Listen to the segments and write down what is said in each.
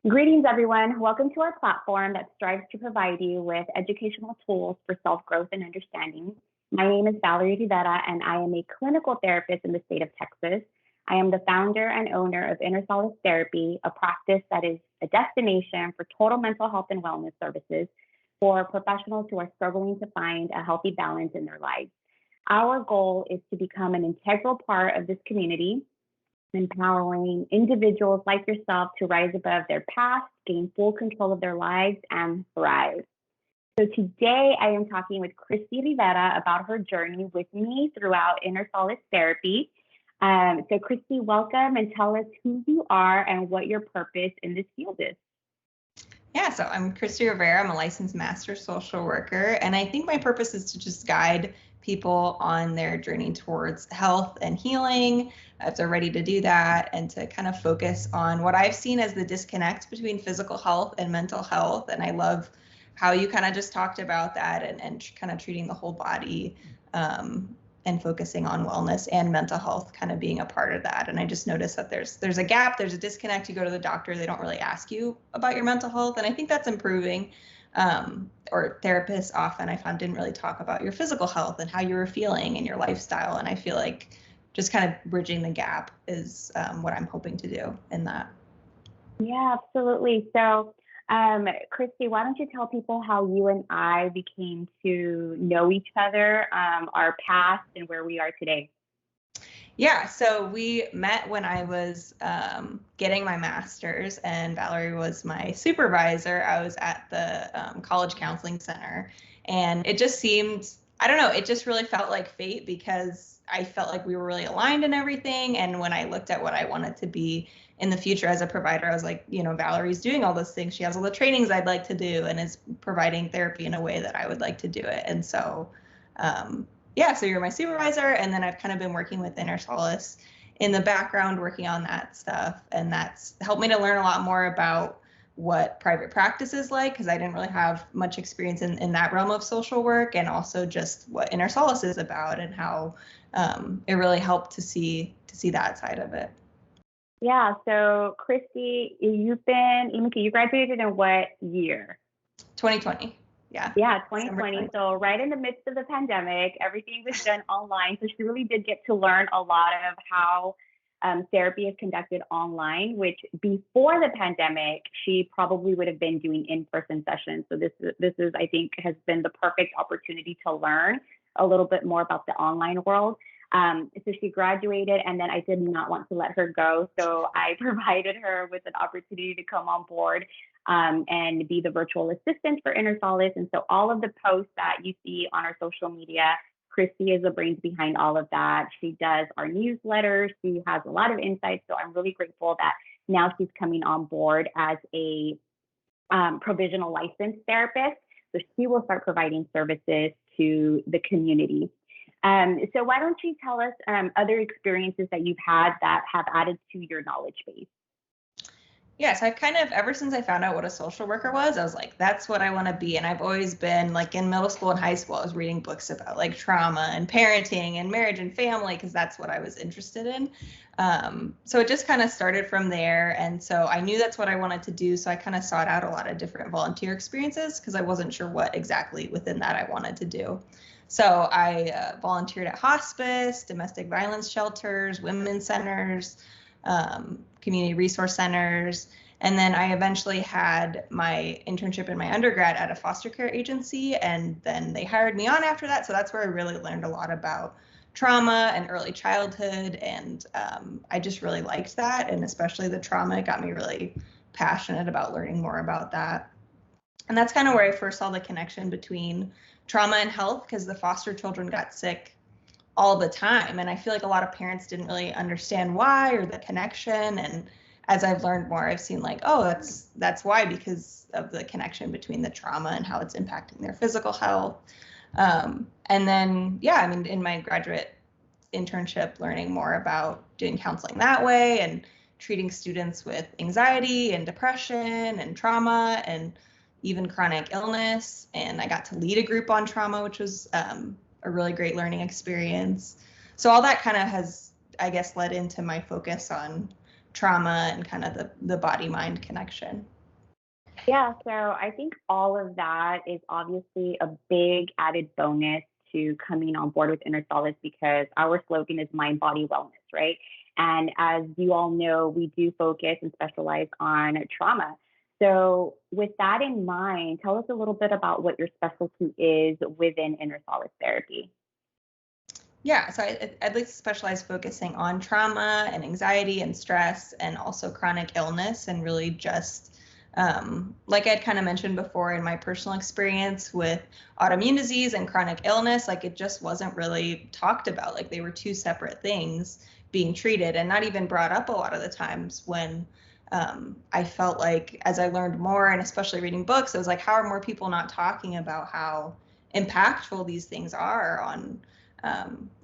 Greetings, everyone. Welcome to our platform that strives to provide you with educational tools for self-growth and understanding. My name is Valerie Rivera, and I am a clinical therapist in the state of Texas. I am the founder and owner of Inner Solace Therapy, a practice that is a destination for total mental health and wellness services for professionals who are struggling to find a healthy balance in their lives. Our goal is to become an integral part of this community, empowering individuals like yourself to rise above their past, gain full control of their lives, and thrive. So today I am talking with Christy Rivera about her journey with me throughout Inner Solace Therapy. So Christy, welcome, and tell us who you are and what your purpose in this field is. Yeah, so I'm Christy Rivera. I'm a licensed master social worker, and I think my purpose is to just guide people on their journey towards health and healing, if they're ready to do that, and to kind of focus on what I've seen as the disconnect between physical health and mental health. And I love how you kind of just talked about that and kind of treating the whole body and focusing on wellness and mental health kind of being a part of that. And I just noticed that there's a gap, there's a disconnect. You go to the doctor, they don't really ask you about your mental health. And I think that's improving. Or therapists often I found didn't really talk about your physical health and how you were feeling and your lifestyle. And I feel like just kind of bridging the gap is what I'm hoping to do in that. Yeah, absolutely. So Christy, why don't you tell people how you and I became to know each other, our past, and where we are today? Yeah, so we met when I was getting my master's, and Valerie was my supervisor. I was at the college counseling center, and it just seemed, I don't know, it just really felt like fate because I felt like we were really aligned in everything. And when I looked at what I wanted to be in the future as a provider, I was like, Valerie's doing all those things. She has all the trainings I'd like to do and is providing therapy in a way that I would like to do it. And so, so you're my supervisor, and then I've kind of been working with Inner Solace in the background, working on that stuff. And that's helped me to learn a lot more about what private practice is like, because I didn't really have much experience in that realm of social work, and also just what Inner Solace is about and how it really helped to see that side of it. Yeah. So Christy, you graduated in what year? 2020. Yeah, 2020. So right in the midst of the pandemic, everything was done online. So she really did get to learn a lot of how therapy is conducted online, which before the pandemic, she probably would have been doing in-person sessions. So this is, I think, has been the perfect opportunity to learn a little bit more about the online world. So she graduated, and then I did not want to let her go. So I provided her with an opportunity to come on board and be the virtual assistant for Inner Solace. And so all of the posts that you see on our social media, Christy is the brains behind all of that. She does our newsletters. She has a lot of insights. So I'm really grateful that now she's coming on board as a provisional licensed therapist. So she will start providing services to the community. So why don't you tell us other experiences that you've had that have added to your knowledge base? Yes, I've kind of, ever since I found out what a social worker was, I was like, that's what I want to be. And I've always been like in middle school and high school, I was reading books about like trauma and parenting and marriage and family, because that's what I was interested in. So it just kind of started from there. And so I knew that's what I wanted to do. So I kind of sought out a lot of different volunteer experiences because I wasn't sure what exactly within that I wanted to do. So I volunteered at hospice, domestic violence shelters, women's centers, community resource centers. And then I eventually had my internship in my undergrad at a foster care agency. And then they hired me on after that. So that's where I really learned a lot about trauma and early childhood. And I just really liked that. And especially the trauma got me really passionate about learning more about that. And that's kind of where I first saw the connection between trauma and health, because the foster children got sick all the time. And I feel like a lot of parents didn't really understand why or the connection. And as I've learned more, I've seen like, oh, that's why, because of the connection between the trauma and how it's impacting their physical health. And then, in my graduate internship, learning more about doing counseling that way and treating students with anxiety and depression and trauma and even chronic illness. And I got to lead a group on trauma, which was a really great learning experience. So all that kind of has, I guess, led into my focus on trauma and kind of the body-mind connection. Yeah, so I think all of that is obviously a big added bonus to coming on board with Inner Solace, because our slogan is mind, body, wellness, right? And as you all know, we do focus and specialize on trauma. So with that in mind, tell us a little bit about what your specialty is within Inner Solace Therapy. Yeah, so I'd like to specialize focusing on trauma and anxiety and stress and also chronic illness, and really just like I'd kind of mentioned before in my personal experience with autoimmune disease and chronic illness, like it just wasn't really talked about. Like they were two separate things being treated and not even brought up a lot of the times when I felt like as I learned more, and especially reading books, I was like, how are more people not talking about how impactful these things are on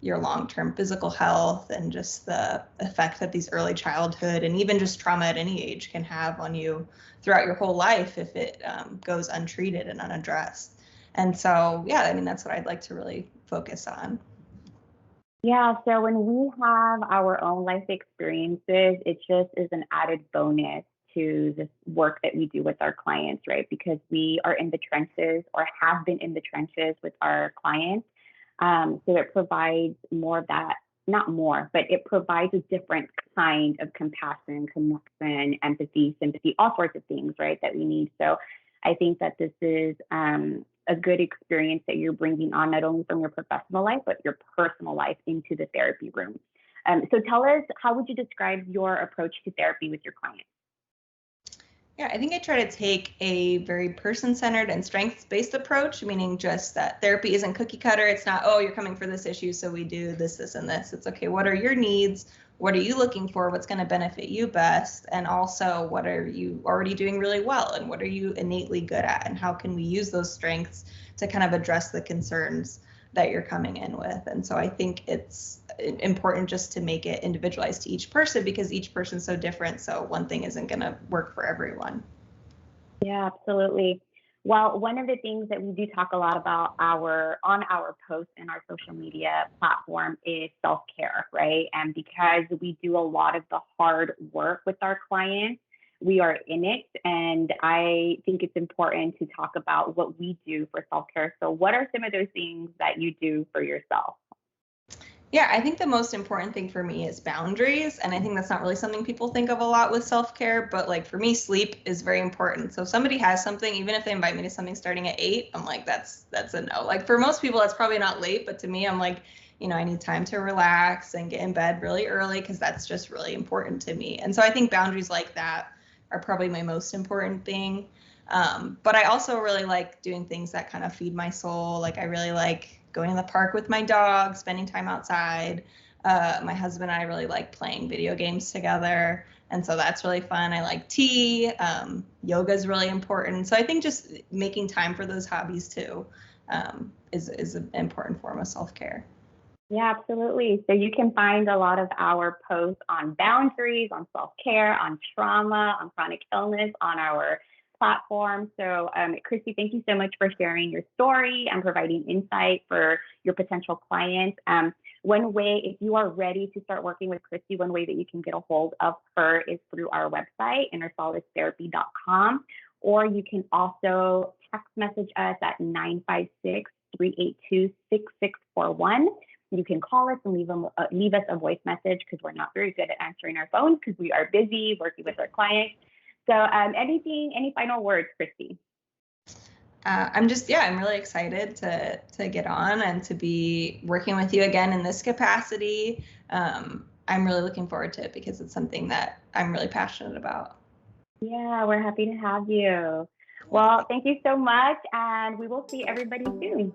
your long-term physical health and just the effect that these early childhood and even just trauma at any age can have on you throughout your whole life if it goes untreated and unaddressed. And so, yeah, I mean, that's what I'd like to really focus on. Yeah, so when we have our own life experiences, it just is an added bonus to this work that we do with our clients, right? Because we are in the trenches or have been in the trenches with our clients. So it provides more of that, not more, but it provides a different kind of compassion, connection, empathy, sympathy, all sorts of things, right, that we need. So I think that this is a good experience that you're bringing on, not only from your professional life, but your personal life into the therapy room. So tell us, how would you describe your approach to therapy with your clients? Yeah, I think I try to take a very person-centered and strengths-based approach, meaning just that therapy isn't cookie cutter. It's not, oh, you're coming for this issue, so we do this, this, and this. It's okay, what are your needs? What are you looking for? What's going to benefit you best? And also, what are you already doing really well? And what are you innately good at? And how can we use those strengths to kind of address the concerns that you're coming in with? And so I think it's important just to make it individualized to each person, because each person's so different. So one thing isn't going to work for everyone. Yeah, absolutely. Well, one of the things that we do talk a lot about on our posts in our social media platform is self-care, right? And because we do a lot of the hard work with our clients, we are in it. And I think it's important to talk about what we do for self-care. So what are some of those things that you do for yourself? Yeah, I think the most important thing for me is boundaries. And I think that's not really something people think of a lot with self-care, but like for me, sleep is very important. So if somebody has something, even if they invite me to something starting at 8, I'm like, that's a no. Like for most people, that's probably not late, but to me, I'm like, I need time to relax and get in bed really early because that's just really important to me. And so I think boundaries like that are probably my most important thing. But I also really like doing things that kind of feed my soul. Like I really like going to the park with my dog, spending time outside. My husband and I really like playing video games together. And so that's really fun. I like tea. Yoga is really important. So I think just making time for those hobbies too is an important form of self-care. Yeah, absolutely. So you can find a lot of our posts on boundaries, on self-care, on trauma, on chronic illness on our platform. So Christy, thank you so much for sharing your story and providing insight for your potential clients. One way, if you are ready to start working with Christy, one way that you can get a hold of her is through our website, innersolacetherapy.com, or you can also text message us at 956-382-6641. You can call us and leave us a voice message, because we're not very good at answering our phones because we are busy working with our clients. So any final words, Christy? I'm really excited to get on and to be working with you again in this capacity. I'm really looking forward to it because it's something that I'm really passionate about. Yeah, we're happy to have you. Well, thank you so much, and we will see everybody soon.